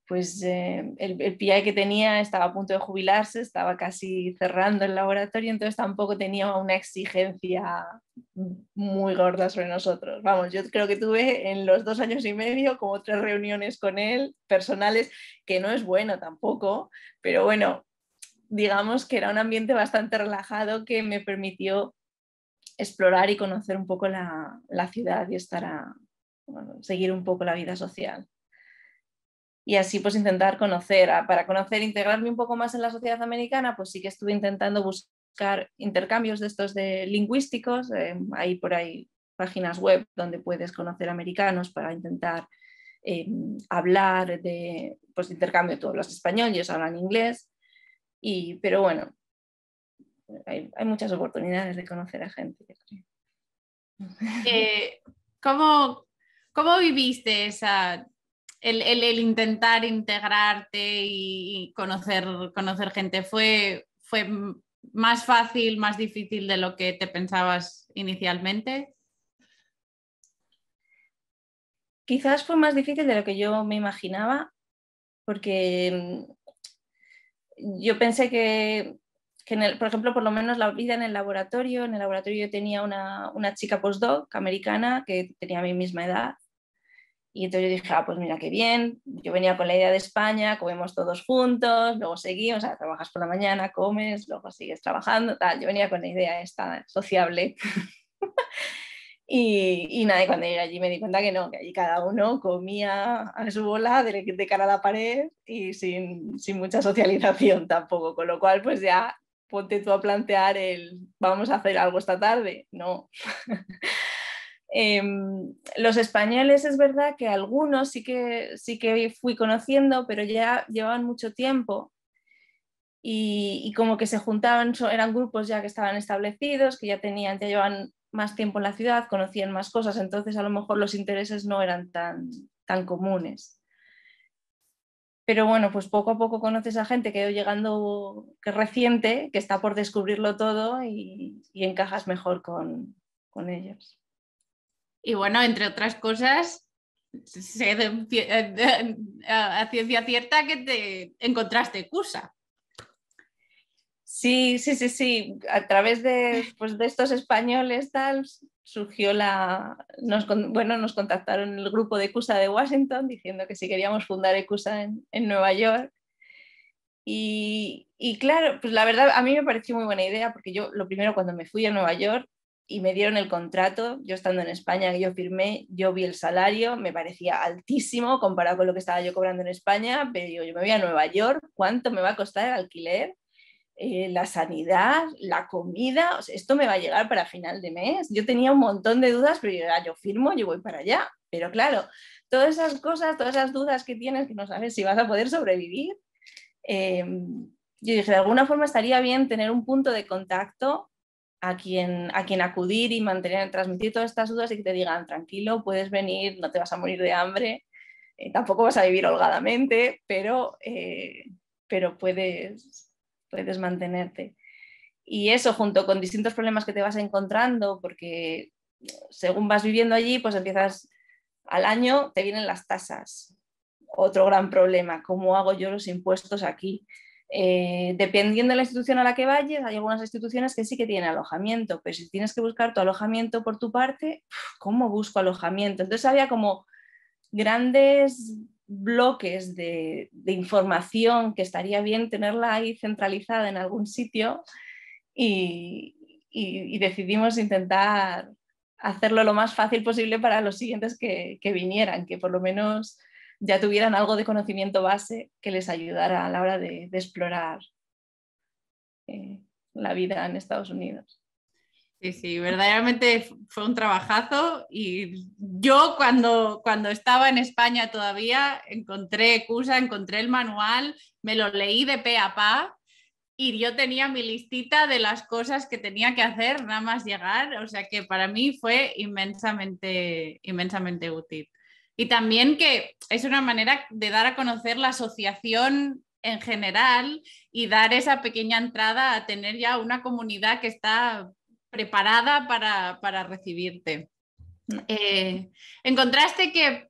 pues el PI que tenía estaba a punto de jubilarse, estaba casi cerrando el laboratorio, entonces tampoco tenía una exigencia muy gorda sobre nosotros. Vamos, yo creo que tuve en los 2 años y medio como 3 reuniones con él, personales, que no es bueno tampoco, pero bueno, digamos que era un ambiente bastante relajado que me permitió explorar y conocer un poco la ciudad y seguir un poco la vida social. Y así pues intentar para conocer, integrarme un poco más en la sociedad americana, pues sí que estuve intentando buscar intercambios de estos lingüísticos. Hay por ahí páginas web donde puedes conocer americanos para intentar hablar de intercambio. Tú hablas español, ellos hablan inglés, pero bueno, hay muchas oportunidades de conocer a gente, yo creo. ¿Cómo viviste el intentar integrarte y conocer gente? ¿Fue más fácil, más difícil de lo que te pensabas inicialmente? Quizás fue más difícil de lo que yo me imaginaba, porque yo pensé que por ejemplo, por lo menos la vida en el laboratorio yo tenía una chica postdoc americana que tenía mi misma edad, y entonces yo dije, pues mira qué bien, yo venía con la idea de España, comemos todos juntos, luego seguimos, o sea, trabajas por la mañana, comes, luego sigues trabajando, tal, yo venía con la idea esta sociable. Y nada, y cuando llegué allí me di cuenta que no, que allí cada uno comía a su bola de cara a la pared y sin mucha socialización tampoco, con lo cual pues ya ponte tú a plantear vamos a hacer algo esta tarde, no. Los españoles es verdad que algunos sí que fui conociendo, pero ya llevaban mucho tiempo y como que se juntaban, eran grupos ya que estaban establecidos, que ya llevaban más tiempo en la ciudad, conocían más cosas, entonces a lo mejor los intereses no eran tan comunes. Pero bueno, pues poco a poco conoces a gente que ha ido llegando, que es reciente, que está por descubrirlo todo y encajas mejor con ellos. Y bueno, entre otras cosas, a ciencia cierta que te encontraste CUSA. Sí. A través de estos españoles surgió nos contactaron el grupo de CUSA de Washington diciendo que si queríamos fundar CUSA en Nueva York. Y claro, pues la verdad a mí me pareció muy buena idea, porque yo lo primero, cuando me fui a Nueva York y me dieron el contrato, yo estando en España, que yo firmé, yo vi el salario, me parecía altísimo comparado con lo que estaba yo cobrando en España, pero digo, yo me voy a Nueva York, ¿cuánto me va a costar el alquiler? La sanidad, la comida, o sea, esto me va a llegar para final de mes. Yo tenía un montón de dudas, pero yo firmo, yo voy para allá. Pero claro, todas esas cosas, todas esas dudas que tienes, que no sabes si vas a poder sobrevivir, yo dije, de alguna forma estaría bien tener un punto de contacto a quien acudir y transmitir todas estas dudas y que te digan, tranquilo, puedes venir, no te vas a morir de hambre, tampoco vas a vivir holgadamente, pero puedes mantenerte. Y eso, junto con distintos problemas que te vas encontrando, porque según vas viviendo allí, pues empiezas al año, te vienen las tasas. Otro gran problema, ¿cómo hago yo los impuestos aquí? Dependiendo de la institución a la que vayas, hay algunas instituciones que sí que tienen alojamiento, pero si tienes que buscar tu alojamiento por tu parte, ¿cómo busco alojamiento? Entonces había como grandes bloques de información que estaría bien tenerla ahí centralizada en algún sitio y decidimos intentar hacerlo lo más fácil posible para los siguientes que vinieran, que por lo menos ya tuvieran algo de conocimiento base que les ayudara a la hora de explorar la vida en Estados Unidos. Sí, sí, verdaderamente fue un trabajazo y yo cuando estaba en España todavía encontré Cusa, encontré el manual, me lo leí de pe a pa y yo tenía mi listita de las cosas que tenía que hacer nada más llegar, o sea que para mí fue inmensamente, inmensamente útil. Y también que es una manera de dar a conocer la asociación en general y dar esa pequeña entrada a tener ya una comunidad que está preparada para recibirte. ¿Encontraste que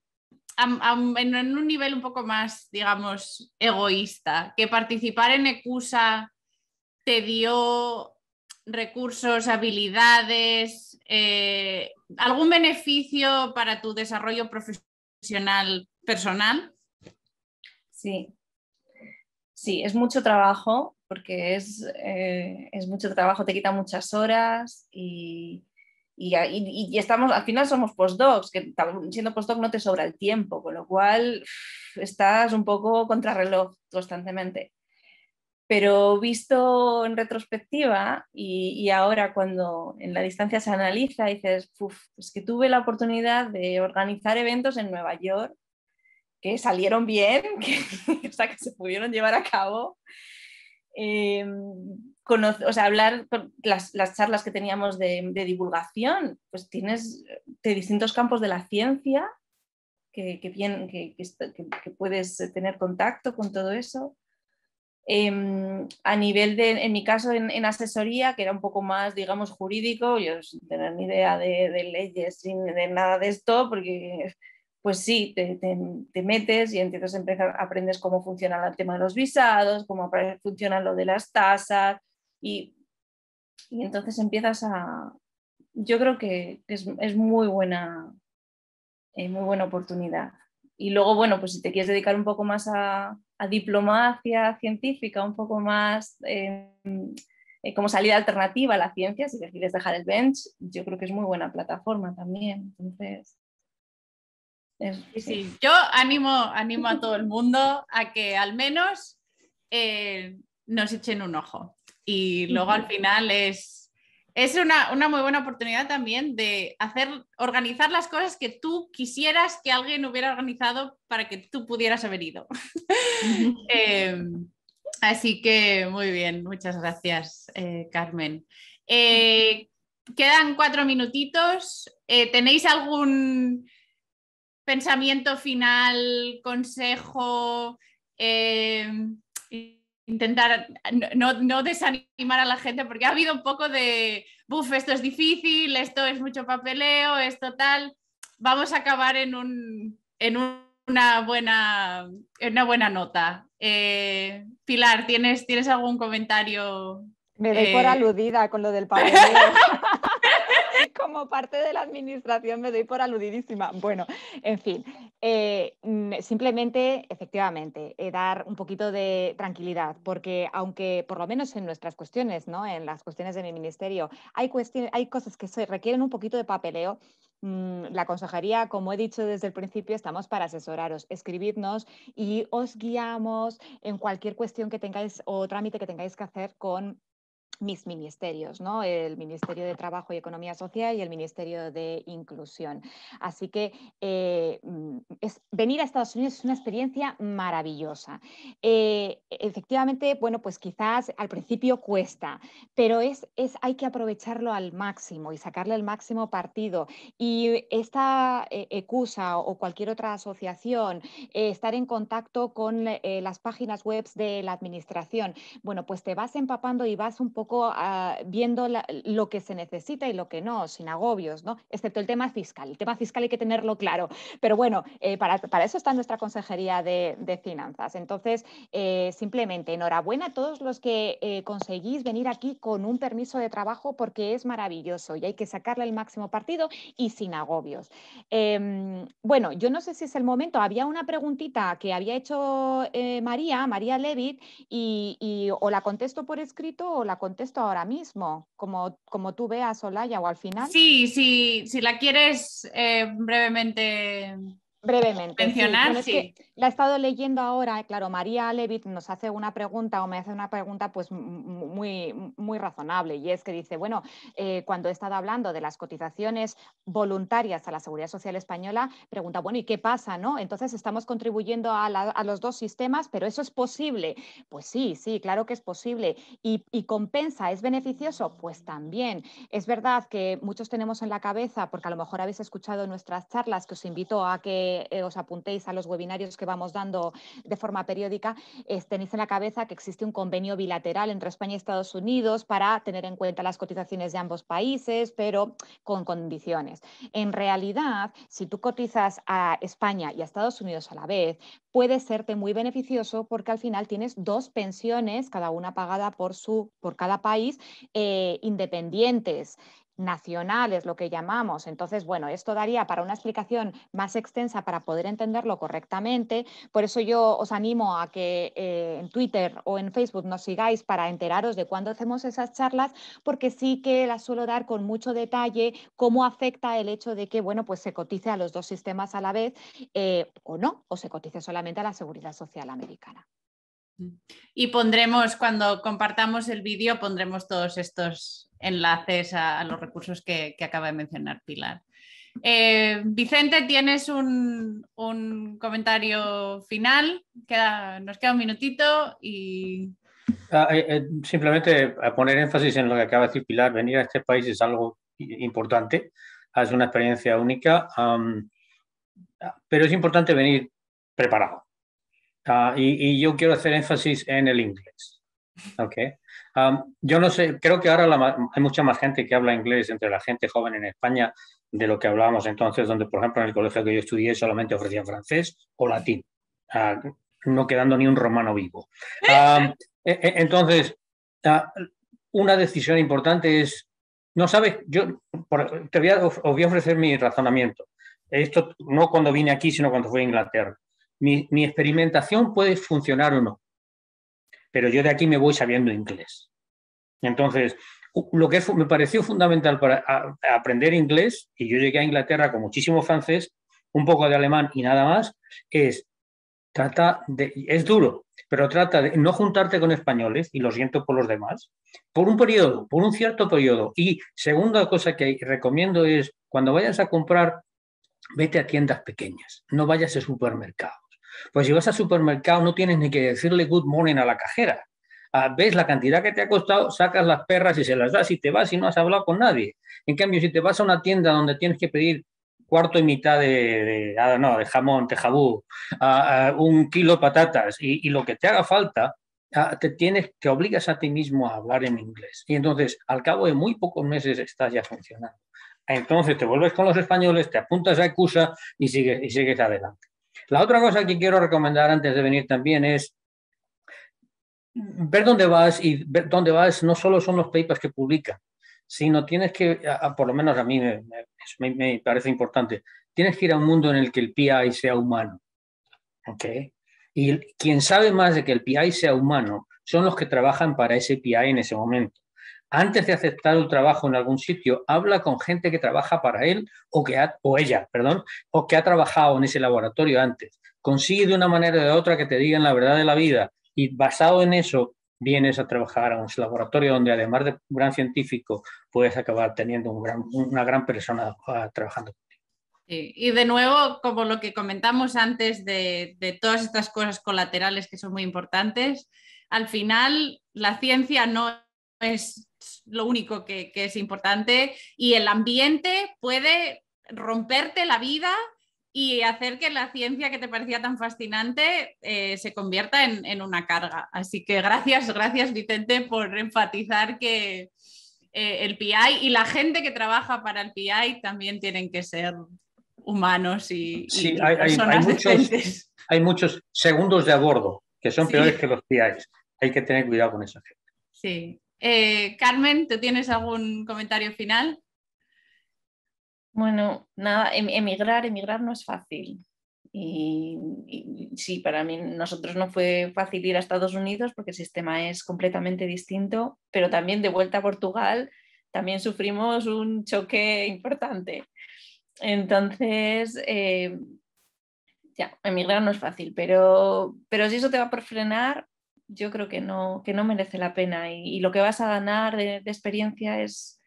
en un nivel un poco más, digamos, egoísta, que participar en ECUSA te dio recursos, habilidades, algún beneficio para tu desarrollo profesional personal? Sí, es mucho trabajo, porque es mucho trabajo, te quita muchas horas y estamos, al final somos postdocs, que siendo postdoc no te sobra el tiempo, con lo cual estás un poco contrarreloj constantemente. Pero visto en retrospectiva y ahora cuando en la distancia se analiza, dices, es que tuve la oportunidad de organizar eventos en Nueva York que salieron bien, o sea, que se pudieron llevar a cabo. O sea, hablar con las charlas que teníamos de divulgación, pues tienes de distintos campos de la ciencia que puedes tener contacto con todo eso. A nivel de, en mi caso, en asesoría, que era un poco más, digamos, jurídico, yo sin tener ni idea de leyes, sin de nada de esto, porque pues sí, te metes y entonces aprendes cómo funciona el tema de los visados, cómo funciona lo de las tasas y entonces empiezas a... Yo creo que es muy buena oportunidad. Y luego, bueno, pues si te quieres dedicar un poco más a diplomacia científica, un poco más como salida alternativa a la ciencia, si decides dejar el bench, yo creo que es muy buena plataforma también. Entonces... Sí. Yo animo a todo el mundo a que al menos nos echen un ojo. Y luego al final es una muy buena oportunidad también de organizar las cosas que tú quisieras que alguien hubiera organizado para que tú pudieras haber ido. Así que muy bien, muchas gracias, Carmen. Quedan 4 minutitos. ¿Tenéis algún pensamiento final, consejo, intentar no desanimar a la gente, porque ha habido un poco de, esto es difícil, esto es mucho papeleo, esto tal, vamos a acabar en una buena nota. Pilar, ¿tienes algún comentario? Me doy por aludida con lo del papeleo. Como parte de la administración me doy por aludidísima. Bueno, en fin, simplemente, efectivamente, dar un poquito de tranquilidad, porque aunque por lo menos en nuestras cuestiones, ¿no? En las cuestiones de mi ministerio, hay cosas que requieren un poquito de papeleo. La consejería, como he dicho desde el principio, estamos para asesoraros, escribidnos y os guiamos en cualquier cuestión que tengáis o trámite que tengáis que hacer con mis ministerios, ¿no? El Ministerio de Trabajo y Economía Social y el Ministerio de Inclusión. Así que venir a Estados Unidos es una experiencia maravillosa. Efectivamente, bueno, pues quizás al principio cuesta, pero hay que aprovecharlo al máximo y sacarle el máximo partido. Y esta ECUSA o cualquier otra asociación, estar en contacto con las páginas web de la administración, bueno, pues te vas empapando y vas un poco viendo lo que se necesita y lo que no, sin agobios, ¿no? Excepto el tema fiscal. El tema fiscal hay que tenerlo claro. Pero bueno, para eso está nuestra Consejería de Finanzas. Entonces, simplemente enhorabuena a todos los que conseguís venir aquí con un permiso de trabajo, porque es maravilloso y hay que sacarle el máximo partido y sin agobios. Bueno, yo no sé si es el momento. Había una preguntita que había hecho María Levitt, y o la contesto por escrito o la contesto ahora mismo, como tú veas, Olaya, o al final. Sí, si la quieres brevemente Brevemente, mencionar, sí. Bueno, es sí. que la he estado leyendo ahora, claro, María Levitt nos hace una pregunta o me hace una pregunta pues muy razonable, y es que dice, bueno, cuando he estado hablando de las cotizaciones voluntarias a la Seguridad Social Española, pregunta, bueno, ¿y qué pasa, no? Entonces estamos contribuyendo a los dos sistemas, pero ¿eso es posible? Pues sí, claro que es posible. ¿Y compensa? ¿Es beneficioso? Pues también. Es verdad que muchos tenemos en la cabeza, porque a lo mejor habéis escuchado nuestras charlas, que os invito a que os apuntéis a los webinarios que vamos dando de forma periódica, tenéis en la cabeza que existe un convenio bilateral entre España y Estados Unidos para tener en cuenta las cotizaciones de ambos países, pero con condiciones. En realidad, si tú cotizas a España y a Estados Unidos a la vez, puede serte muy beneficioso porque al final tienes dos pensiones, cada una pagada por cada país, independientes, nacionales, lo que llamamos. Entonces, bueno, esto daría para una explicación más extensa para poder entenderlo correctamente. Por eso yo os animo a que en Twitter o en Facebook nos sigáis para enteraros de cuándo hacemos esas charlas, porque sí que las suelo dar con mucho detalle cómo afecta el hecho de que, bueno, pues se cotice a los dos sistemas a la vez o no, o se cotice solamente a la Seguridad Social americana. Y pondremos, cuando compartamos el vídeo, pondremos todos estos enlaces a los recursos que acaba de mencionar Pilar. Vicente, ¿tienes un comentario final? Nos queda un minutito y... Simplemente a poner énfasis en lo que acaba de decir Pilar. Venir a este país es algo importante, es una experiencia única, pero es importante venir preparado. Y yo quiero hacer énfasis en el inglés. Okay. Yo no sé, creo que ahora hay mucha más gente que habla inglés entre la gente joven en España de lo que hablábamos entonces, donde, por ejemplo, en el colegio que yo estudié solamente ofrecían francés o latín, no quedando ni un romano vivo. Entonces, una decisión importante es, no sabes, os voy a ofrecer mi razonamiento. Esto no cuando vine aquí, sino cuando fui a Inglaterra. Mi experimentación puede funcionar o no, pero yo de aquí me voy sabiendo inglés. Entonces, lo que me pareció fundamental para aprender inglés, y yo llegué a Inglaterra con muchísimo francés, un poco de alemán y nada más, es duro, pero trata de no juntarte con españoles, y lo siento por los demás, por un cierto periodo. Y segunda cosa que recomiendo es, cuando vayas a comprar, vete a tiendas pequeñas, no vayas a supermercados. Pues si vas al supermercado no tienes ni que decirle good morning a la cajera. Ves la cantidad que te ha costado, sacas las perras y se las das y te vas y no has hablado con nadie. En cambio, si te vas a una tienda donde tienes que pedir cuarto y mitad de jamón, de jabú, 1 kilo de patatas y lo que te haga falta, te obligas a ti mismo a hablar en inglés. Y entonces, al cabo de muy pocos meses, estás ya funcionando. Entonces te vuelves con los españoles, te apuntas a ECUSA y sigues adelante. La otra cosa que quiero recomendar antes de venir también es ver dónde vas, y ver dónde vas no solo son los papers que publican, sino tienes que, por lo menos a mí me parece importante, tienes que ir a un mundo en el que el PI sea humano. ¿Okay? Y quien sabe más de que el PI sea humano son los que trabajan para ese PI en ese momento. Antes de aceptar un trabajo en algún sitio, habla con gente que trabaja para él o ella, o que ha trabajado en ese laboratorio antes. Consigue de una manera o de otra que te digan la verdad de la vida, y basado en eso vienes a trabajar a un laboratorio donde, además de un gran científico, puedes acabar teniendo una gran persona trabajando. Sí. Y de nuevo, como lo que comentamos antes de todas estas cosas colaterales que son muy importantes, al final la ciencia no es lo único que es importante, y el ambiente puede romperte la vida y hacer que la ciencia que te parecía tan fascinante se convierta en una carga. Así que gracias Vicente por enfatizar que el PI y la gente que trabaja para el PI también tienen que ser humanos y personas decentes. Hay muchos segundos de a bordo que son peores que los PIs. Hay que tener cuidado con esa gente. Sí. Carmen, ¿tú tienes algún comentario final? Bueno, nada, emigrar no es fácil. Y sí, para nosotros no fue fácil ir a Estados Unidos porque el sistema es completamente distinto, pero también de vuelta a Portugal también sufrimos un choque importante. Entonces, Ya, emigrar no es fácil, pero si eso te va por frenar, yo creo que no merece la pena y lo que vas a ganar de experiencia es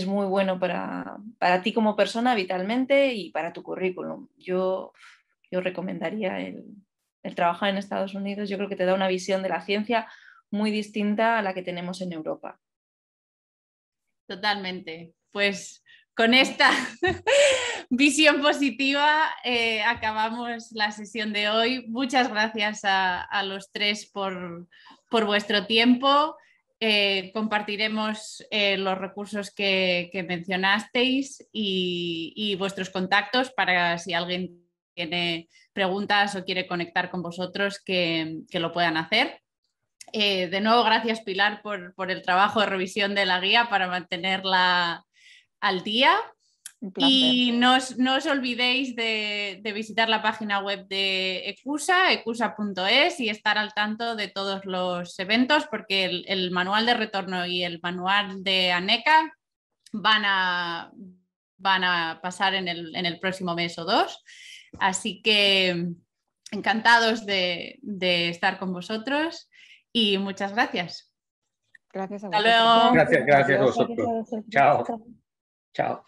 muy bueno para ti como persona vitalmente y para tu currículum. Yo recomendaría el trabajar en Estados Unidos. Yo creo que te da una visión de la ciencia muy distinta a la que tenemos en Europa. Totalmente. Pues con esta visión positiva acabamos la sesión de hoy. Muchas gracias a los tres por vuestro tiempo. Compartiremos los recursos que mencionasteis y vuestros contactos para si alguien tiene preguntas o quiere conectar con vosotros que lo puedan hacer. De nuevo, gracias Pilar por el trabajo de revisión de la guía para mantenerla al día. Y no os olvidéis de visitar la página web de ECUSA, ecusa.es, y estar al tanto de todos los eventos, porque el manual de retorno y el manual de ANECA van a pasar en el próximo mes o dos. Así que encantados de estar con vosotros y muchas gracias. Gracias a Hasta vosotros. luego. Gracias a vosotros. Gracias a vosotros. Chao. Chao.